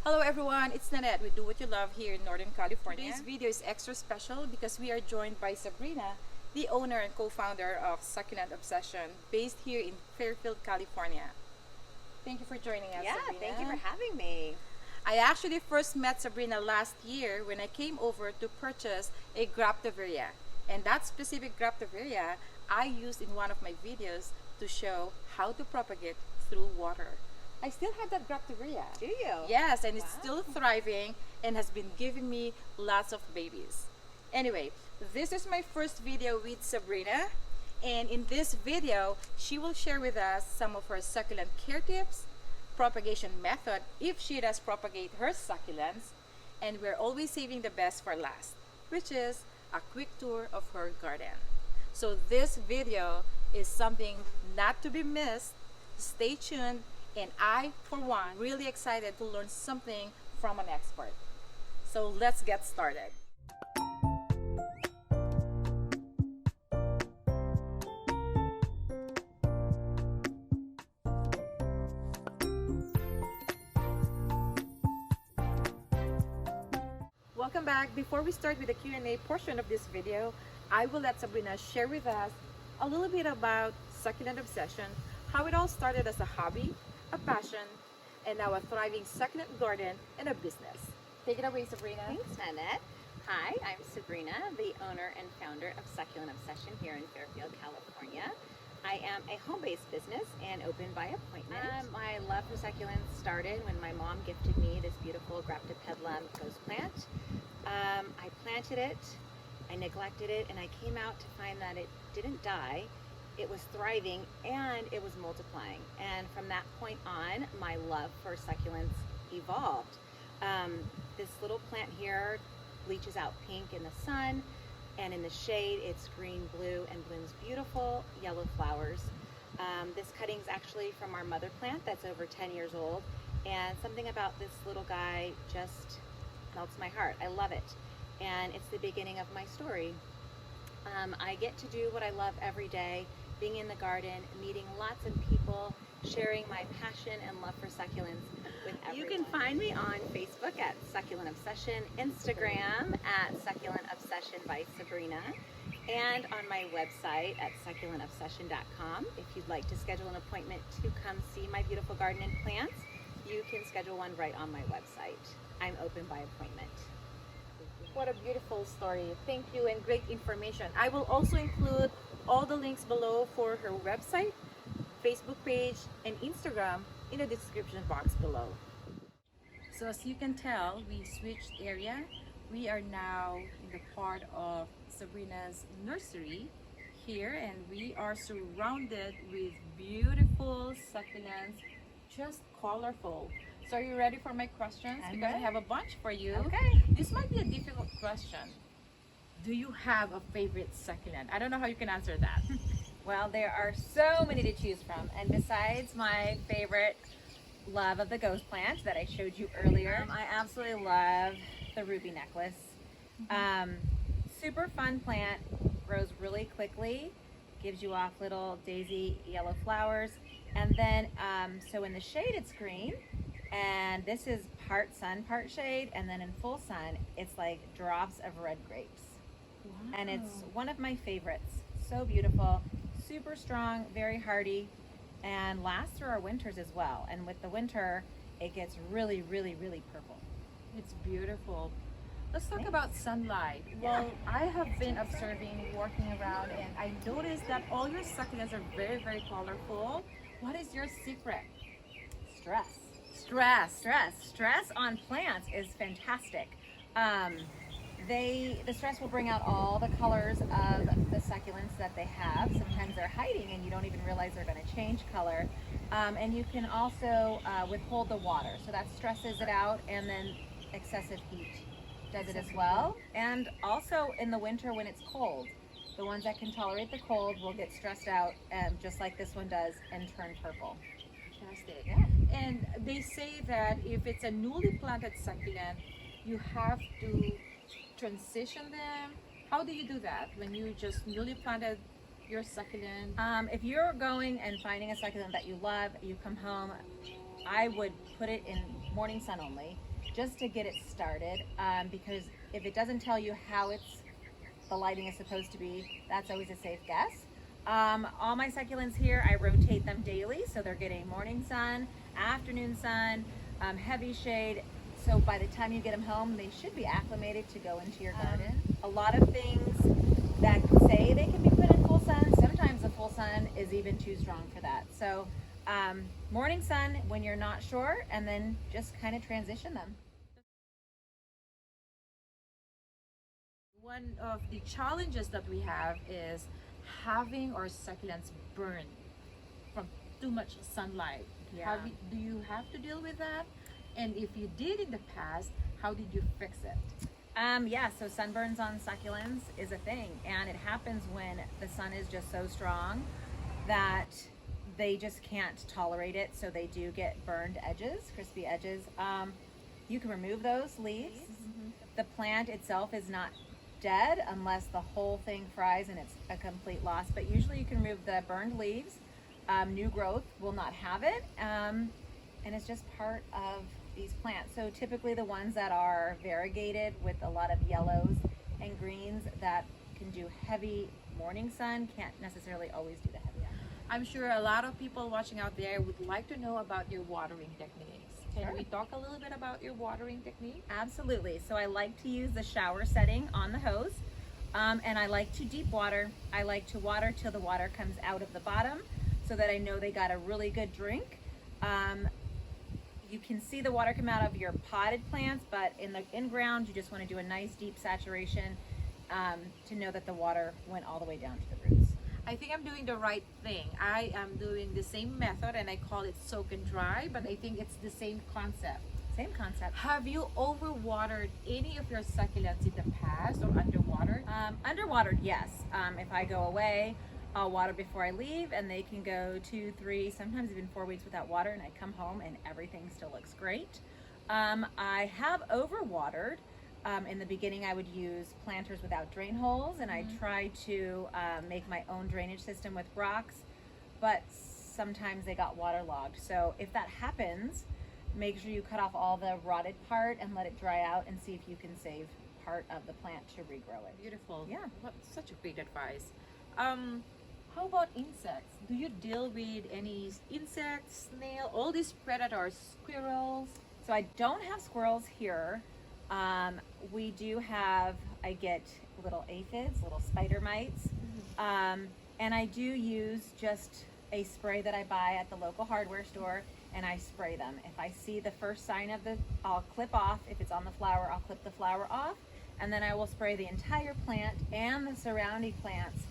Hello everyone, it's Nanette with Do What You Love here in Northern California. Today's video is extra special because we are joined by Sabrina, the owner and co-founder of Succulent Obsession, based here in Fairfield, California. Thank you for joining us, Sabrina. Thank you for having me. I actually first met Sabrina last year when I came over to purchase a graptoveria. And that specific graptoveria I used in one of my videos to show how to propagate through water. I still have that graptoveria. Do you? Yes, and it's Wow. still thriving and has been giving me lots of babies. Anyway, this is my first video with Sabrina, and in this video, she will share with us some of her succulent care tips, propagation method if she does propagate her succulents, and we're always saving the best for last, which is a quick tour of her garden. So this video is something not to be missed. Stay tuned. And I, for one, really excited to learn something from an expert. So let's get started. Welcome back. Before we start with the Q&A portion of this video, I will let Sabrina share with us a little bit about Succulent Obsession, how it all started as a hobby, a passion, and now a thriving succulent garden and a business. Take it away, Sabrina. Thanks, Nanette. Hi, I'm Sabrina, the owner and founder of Succulent Obsession here in Fairfield, California. I am a home-based business and open by appointment. My love for succulents started when my mom gifted me this beautiful Graptopedilum ghost plant. I planted it, I neglected it, and I came out to find that it didn't die. It was thriving and it was multiplying. And from that point on, my love for succulents evolved. This little plant here bleaches out pink in the sun, and in the shade it's green, blue, and blooms beautiful yellow flowers. This cutting's actually from our mother plant that's over 10 years old, and something about this little guy just melts my heart. I love it, and it's the beginning of my story. I get to do what I love every day, being in the garden, meeting lots of people, sharing my passion and love for succulents with everyone. You can find me on Facebook at Succulent Obsession, Instagram at Succulent Obsession by Sabrina, and on my website at succulentobsession.com. If you'd like to schedule an appointment to come see my beautiful garden and plants, you can schedule one right on my website. I'm open by appointment. What a beautiful story. Thank you, and great information. I will also include all the links below for her website, Facebook page, and Instagram in the description box below. So as you can tell, we switched area. We are now in the part of Sabrina's nursery here, and we are surrounded with beautiful succulents, just colorful. So are you ready for my questions? I'm Because ready. I have a bunch for you. Okay. This might be a difficult question. Do you have a favorite succulent? I don't know how you can answer that. Well, there are so many to choose from, and besides my favorite love of the ghost plant that I showed you earlier, I absolutely love the ruby necklace. Super fun plant, grows really quickly, gives you off little daisy yellow flowers, and then so in the shade it's green, and this is part sun, part shade, and then in full sun it's like drops of red grapes. Wow. And it's one of my favorites. So beautiful, super strong, very hardy, and lasts through our winters as well. And with the winter, it gets really, really, really purple. It's beautiful. Let's talk Thanks. about sunlight. Well, I have been observing, walking around, and I noticed that all your succulents are very, very colorful. What is your secret? Stress. Stress. Stress on plants is fantastic. The stress will bring out all the colors of the succulents that they have. Sometimes they're hiding and you don't even realize they're going to change color. And you can also withhold the water. So that stresses it out, and then excessive heat does it as well. And also in the winter when it's cold, the ones that can tolerate the cold will get stressed out, just like this one does, and turn purple. Fantastic. Yeah. And they say that if it's a newly planted succulent, you have to transition them. How do you do that when you just newly planted your succulent? If you're going and finding a succulent that you love, you come home I would put it in morning sun only just to get it started, because if it doesn't tell you how the lighting is supposed to be, that's always a safe guess. All my succulents here, I rotate them daily, so they're getting morning sun, afternoon sun, heavy shade. So by the time you get them home, they should be acclimated to go into your garden. A lot of things that say they can be put in full sun, sometimes the full sun is even too strong for that. So morning sun when you're not sure, and then just kind of transition them. One of the challenges that we have is having our succulents burn from too much sunlight. Yeah. Do you have to deal with that? And if you did in the past, how did you fix it? Yeah, so sunburns on succulents is a thing, and it happens when the sun is just so strong that they just can't tolerate it, so they do get burned edges, crispy edges. You can remove those leaves. The plant itself is not dead unless the whole thing fries and it's a complete loss, but usually you can remove the burned leaves. New growth will not have it, and it's just part of these plants. So typically the ones that are variegated with a lot of yellows and greens that can do heavy morning sun can't necessarily always do the heavy. I'm sure a lot of people watching out there would like to know about your watering techniques. Can we talk a little bit about your watering technique? Absolutely. So I like to use the shower setting on the hose, and I like to deep water. I like to water till the water comes out of the bottom so that I know they got a really good drink. You can see the water come out of your potted plants, but in the in-ground, you just want to do a nice deep saturation to know that the water went all the way down to the roots. I think I'm doing the right thing. I am doing the same method and I call it soak and dry, but I think it's the same concept. Same concept. Have you overwatered any of your succulents in the past or underwatered? Underwatered, yes. If I go away, I'll water before I leave, and they can go 2, 3, sometimes even 4 weeks without water, and I come home and everything still looks great. I have overwatered. In the beginning, I would use planters without drain holes, and I try to make my own drainage system with rocks, but sometimes they got waterlogged. So if that happens, make sure you cut off all the rotted part and let it dry out and see if you can save part of the plant to regrow it. Beautiful. Yeah. What such a great advice. How about insects? Do you deal with any insects, snail, all these predators, squirrels? So I don't have squirrels here. We do have, I get little aphids, little spider mites, and I do use just a spray that I buy at the local hardware store, and I spray them. If I see the first sign of I'll clip off. If it's on the flower, I'll clip the flower off, and then I will spray the entire plant and the surrounding plants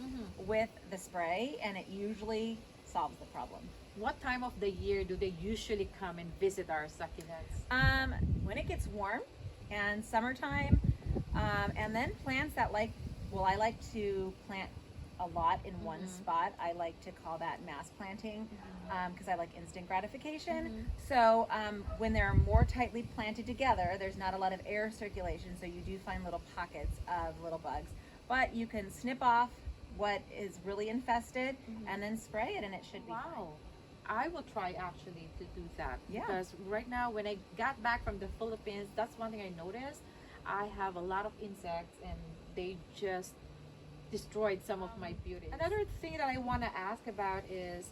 with the spray, and it usually solves the problem. What time of the year do they usually come and visit our succulents? When it gets warm and summertime, and then plants that I like to plant a lot in one spot. I like to call that mass planting because I like instant gratification. So when they're more tightly planted together, there's not a lot of air circulation, so you do find little pockets of little bugs. But you can snip off what is really infested and then spray it, and it should be fine. I will try actually to do that. Yeah. Because right now when I got back from the Philippines, that's one thing I noticed. I have a lot of insects and they just destroyed some of my beauty. Another thing that I want to ask about is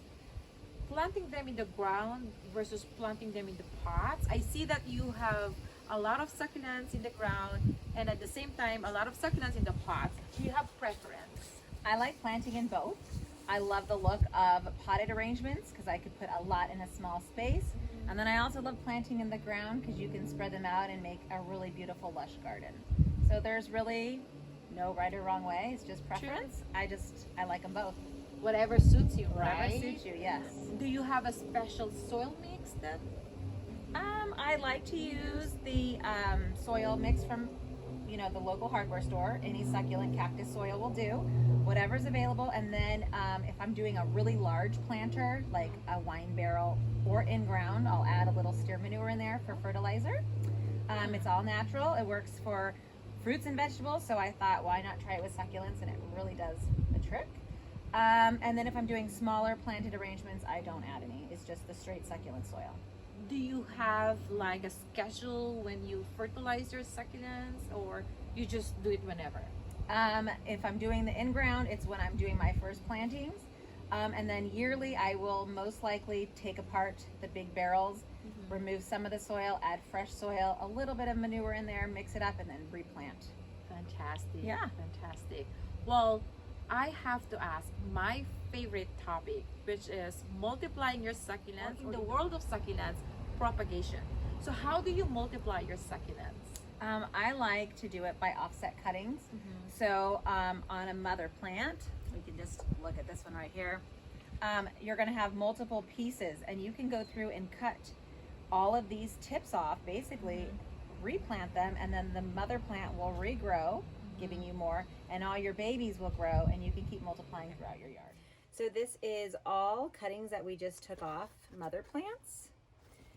planting them in the ground versus planting them in the pots. I see that you have a lot of succulents in the ground and at the same time a lot of succulents in the pots. Do you have preference? I like planting in both. I love the look of potted arrangements because I could put a lot in a small space. And then I also love planting in the ground because you can spread them out and make a really beautiful lush garden. So there's really no right or wrong way. It's just preference. I like them both. Whatever suits you, right? Whatever suits you, yes. Do you have a special soil mix then? I like to use the soil mix from the local hardware store. Any succulent cactus soil will do, whatever's available. And then if I'm doing a really large planter like a wine barrel or in ground, I'll add a little steer manure in there for fertilizer. It's all natural. It works for fruits and vegetables, so I thought why not try it with succulents, and it really does the trick. And then if I'm doing smaller planted arrangements, I don't add any. It's just the straight succulent soil. do you have like a schedule when you fertilize your succulents, or you just do it whenever? If I'm doing the in-ground, it's when I'm doing my first plantings. And then yearly, I will most likely take apart the big barrels, remove some of the soil, add fresh soil, a little bit of manure in there, mix it up, and then replant. Fantastic. Yeah. Fantastic. Well, I have to ask my favorite topic, which is multiplying your succulents in the world of succulents, propagation. So how do you multiply your succulents? I like to do it by offset cuttings. So on a mother plant, we can just look at this one right here. You're going to have multiple pieces, and you can go through and cut all of these tips off, basically replant them, and then the mother plant will regrow, giving you more, and all your babies will grow, and you can keep multiplying throughout your yard. So this is all cuttings that we just took off mother plants.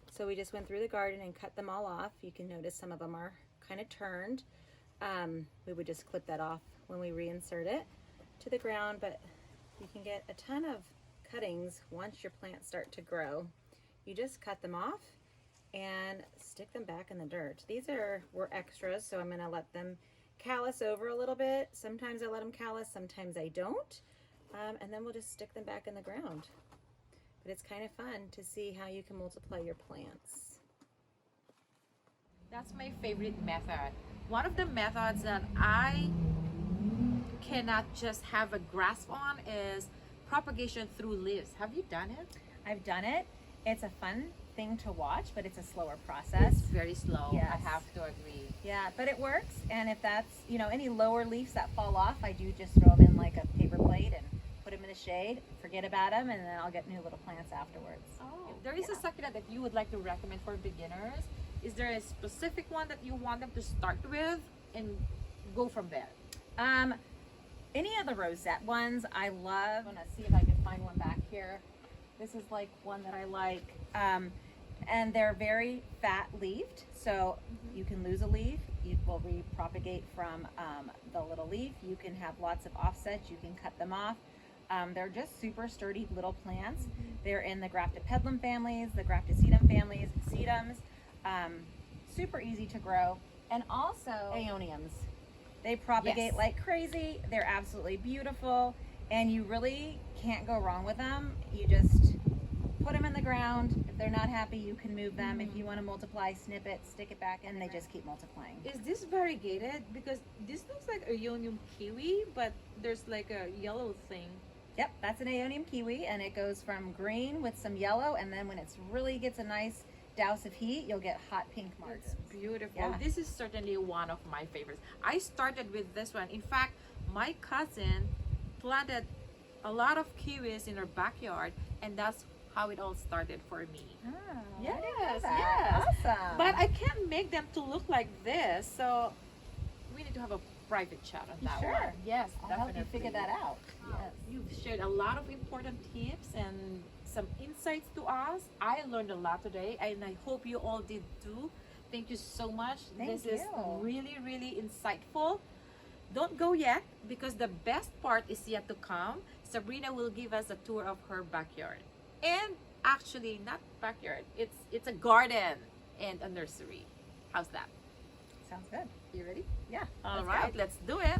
So we just went through the garden and cut them all off. You can notice some of them are kind of turned. We would just clip that off when we reinsert it to the ground, but you can get a ton of cuttings once your plants start to grow. You just cut them off and stick them back in the dirt. These were extras, so I'm gonna let them callus over a little bit. Sometimes I let them callus, sometimes I don't. And then we'll just stick them back in the ground. But it's kind of fun to see how you can multiply your plants. That's my favorite method. One of the methods that I cannot just have a grasp on is propagation through leaves. Have you done it? I've done it. It's a fun thing to watch, but it's a slower process. It's very slow. Yes. I have to agree. Yeah, but it works. And if that's, any lower leaves that fall off, I do just throw them in like a paper plate and put them in the shade, forget about them, and then I'll get new little plants afterwards. Oh, if there is a succulent that you would like to recommend for beginners, is there a specific one that you want them to start with and go from there? Any of the rosette ones I love. I'm gonna see if I can find one back here. This is like one that I like. And they're very fat leafed, so you can lose a leaf. You will repropagate from the little leaf. You can have lots of offsets. You can cut them off. They're just super sturdy little plants. They're in the Graftopedilum families, the Graftosedum families, sedums. Super easy to grow. And also aeoniums. They propagate like crazy. They're absolutely beautiful, and you really can't go wrong with them. You just put them in the ground. If they're not happy, you can move them. If you want to multiply, snip it, stick it back, and they just keep multiplying. Is this variegated? Because this looks like Aeonium kiwi, but there's like a yellow thing. Yep, that's an Aeonium kiwi, and it goes from green with some yellow, and then when it really gets a nice douse of heat, you'll get hot pink marks. It's beautiful. Yeah. This is certainly one of my favorites. I started with this one. In fact, my cousin planted a lot of kiwis in her backyard, and that's how it all started for me. Oh, Yes, yes. yes. Awesome. But I can't make them to look like this, so we need to have a private chat on that Sure. one. Yes, I'll definitely. help you figure that out. Yes. You've shared a lot of important tips and some insights to us. I learned a lot today, and I hope you all did too. Thank you so much. Thank This is you. really, really insightful. Don't go yet, because the best part is yet to come. Sabrina will give us a tour of her backyard. And actually, not backyard, it's a garden and a nursery. How's that? Sounds good. You ready? Yeah. All let's right, go. let's do it.